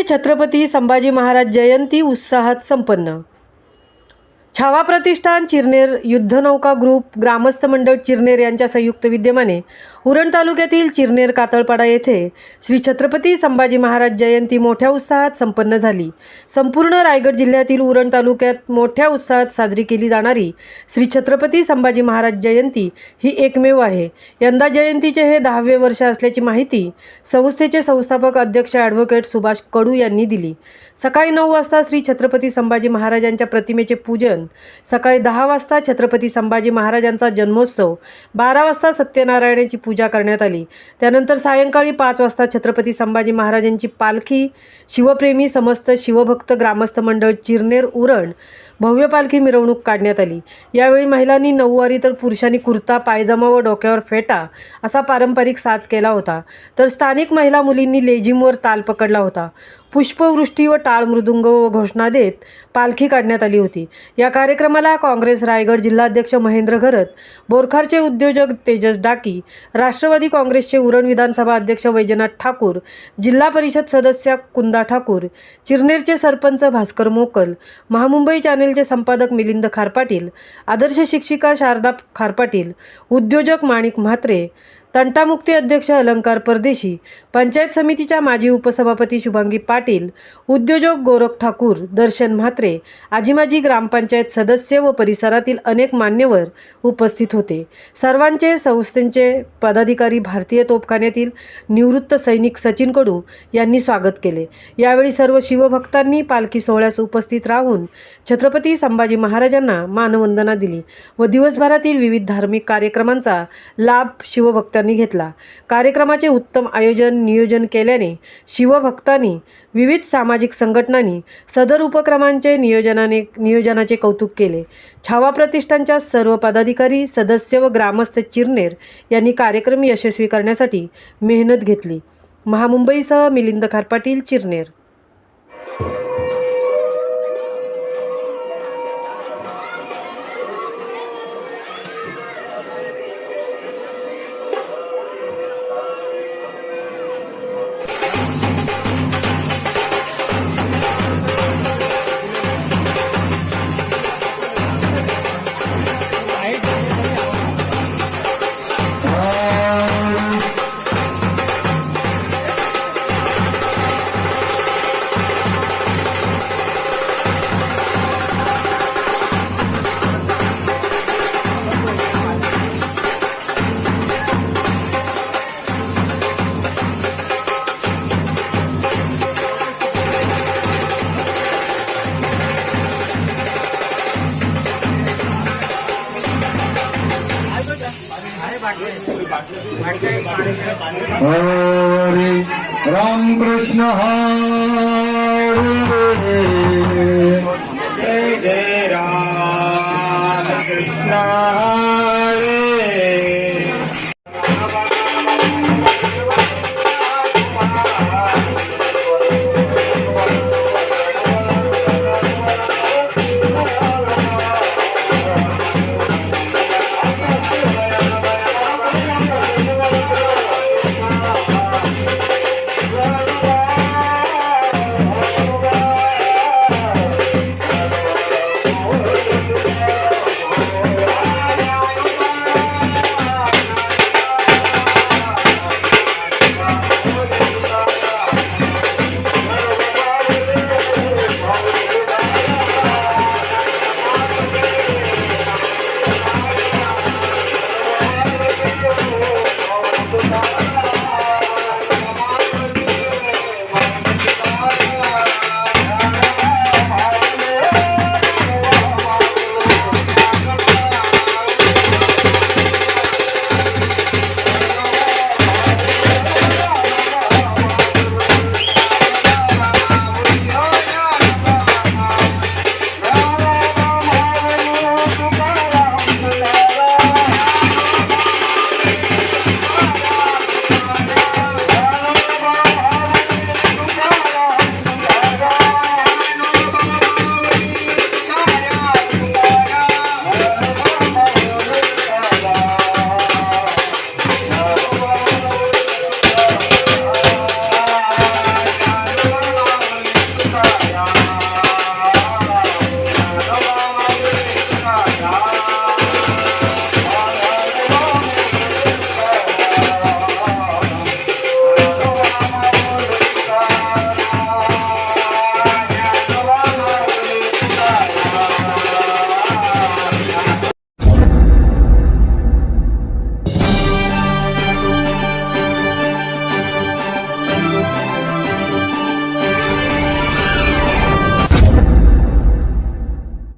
छत्रपती संभाजी महाराज जयंती उत्साहात संपन्न। छावा प्रतिष्ठान चिरनेर युद्धनौका ग्रुप ग्रामस्थ मंडळ चिरनेर यांच्या संयुक्त विद्यमाने उरण तालुक्यातील चिरनेर कातळपाडा येथे श्री छत्रपती संभाजी महाराज जयंती मोठ्या उत्साहात संपन्न झाली। संपूर्ण रायगड जिल्ह्यातील उरण तालुक्यात मोठ्या उत्साहात साजरी केली जाणारी श्री छत्रपती संभाजी महाराज जयंती ही एकमेव आहे। यंदा जयंतीचे हे 10वे वर्ष असल्याची माहिती संस्थेचे संस्थापक अध्यक्ष ॲडव्होकेट सुभाष कडू यांनी दिली। सकाळी 9 वाजता श्री छत्रपती संभाजी महाराजांच्या प्रतिमेचे पूजन, सकाळी 10 वाजता छत्रपती संभाजी महाराजांचा जन्मोत्सव, 12 वाजता सत्यनारायणाची पूजा करण्यात आली। त्यानंतर सायंकाळी 5 वाजता छत्रपती संभाजी महाराजांची पालखी, शिवप्रेमी समस्त शिवभक्त ग्रामस्थ मंडळ चिरनेर उरण भव्य पालखी मिरवणूक काढण्यात आली। यावेळी महिलांनी नऊवारी तर पुरुषांनी कुर्ता पायजमा व डोक्यावर फेटा असा पारंपरिक साज केला होता, तर स्थानिक महिला मुलींनी लेझिमवर ताल पकडला होता। पुष्पवृष्टी व टाळ मृदुंग व घोषणा देत पालखी काढण्यात आली होती। या कार्यक्रमाला काँग्रेस रायगड जिल्हाध्यक्ष महेंद्र घरत, बोरखारचे उद्योजक तेजस डाकी, राष्ट्रवादी काँग्रेसचे उरण विधानसभा अध्यक्ष वैजनाथ ठाकूर, जिल्हा परिषद सदस्य कुंदा ठाकूर, चिरनेरचे सरपंच भास्कर मोकल, महामुंबई चॅनेलचे संपादक मिलिंद खारपाटील, आदर्श शिक्षिका शारदा खारपाटील, उद्योजक माणिक म्हात्रे, तंटामुक्ती अध्यक्ष अलंकार परदेशी, पंचायत समितीच्या माजी उपसभापती शुभांगी पाटील, उद्योजक गोरख ठाकूर, दर्शन म्हात्रे, आजीमाजी ग्रामपंचायत सदस्य व परिसरातील अनेक मान्यवर उपस्थित होते। सर्वांचे संस्थेचे पदाधिकारी, भारतीय तोफखान्यातील निवृत्त सैनिक सचिन कडू यांनी स्वागत केले। यावेळी सर्व शिवभक्तांनी पालखी सोहळ्यास उपस्थित राहून छत्रपती संभाजी महाराजांना मानवंदना दिली व दिवसभरातील विविध धार्मिक कार्यक्रमांचा लाभ शिवभक्तांनी घेतला। कार्यक्रमाचे उत्तम नियोजन केल्याने शिवभक्तांनी, विविध सामाजिक संघटनांनी सदर उपक्रमांचे नियोजनाचे कौतुक केले। छावा प्रतिष्ठानच्या सर्व पदाधिकारी, सदस्य व ग्रामस्थ चिरनेर यांनी कार्यक्रम यशस्वी करण्यासाठी मेहनत घेतली। महामुंबईसह मिलिंद खारपाटील, चिरनेर। हरे राम कृष्ण हरे